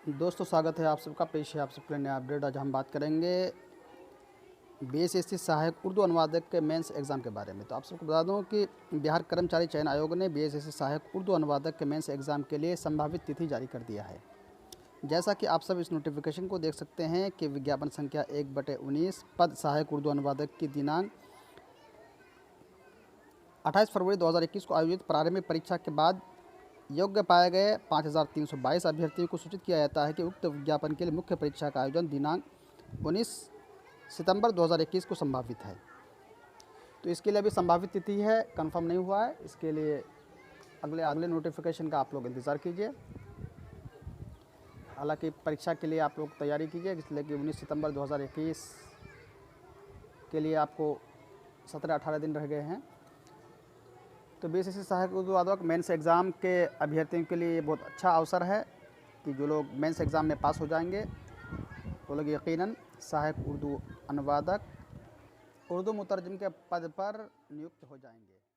दोस्तों स्वागत है आप सबका। पेश है आप सबके लिए नया अपडेट। आज हम बात करेंगे बीएसएससी सहायक उर्दू अनुवादक के मेंस एग्ज़ाम के बारे में। तो आप सबको बता दूं कि बिहार कर्मचारी चयन आयोग ने बीएसएससी सहायक उर्दू अनुवादक के मेंस एग्ज़ाम के लिए संभावित तिथि जारी कर दिया है। जैसा कि आप सब इस नोटिफिकेशन को देख सकते हैं कि विज्ञापन संख्या 1/19 पद सहायक उर्दू अनुवादक की दिनांक 28 फरवरी 2021 को आयोजित प्रारंभिक परीक्षा के बाद योग्य पाए गए 5322 अभ्यर्थियों को सूचित किया जाता है कि उक्त विज्ञापन के लिए मुख्य परीक्षा का आयोजन दिनांक 19 सितंबर 2021 को संभावित है। तो इसके लिए अभी संभावित तिथि है, कंफर्म नहीं हुआ है। इसके लिए अगले नोटिफिकेशन का आप लोग इंतज़ार कीजिए। हालांकि परीक्षा के लिए आप लोग तैयारी कीजिए, इसलिए कि 19 सितंबर 2021 के लिए आपको 17-18 दिन रह गए हैं। तो बीएसएससी सहायक उर्दू अनुवादक मेंस एग्ज़ाम के अभ्यर्थियों के लिए ये बहुत अच्छा अवसर है कि जो लोग मेंस एग्ज़ाम में पास हो जाएंगे वो लोग यकीनन सहायक उर्दू अनुवादक उर्दू मुतरजम के पद पर नियुक्त हो जाएंगे।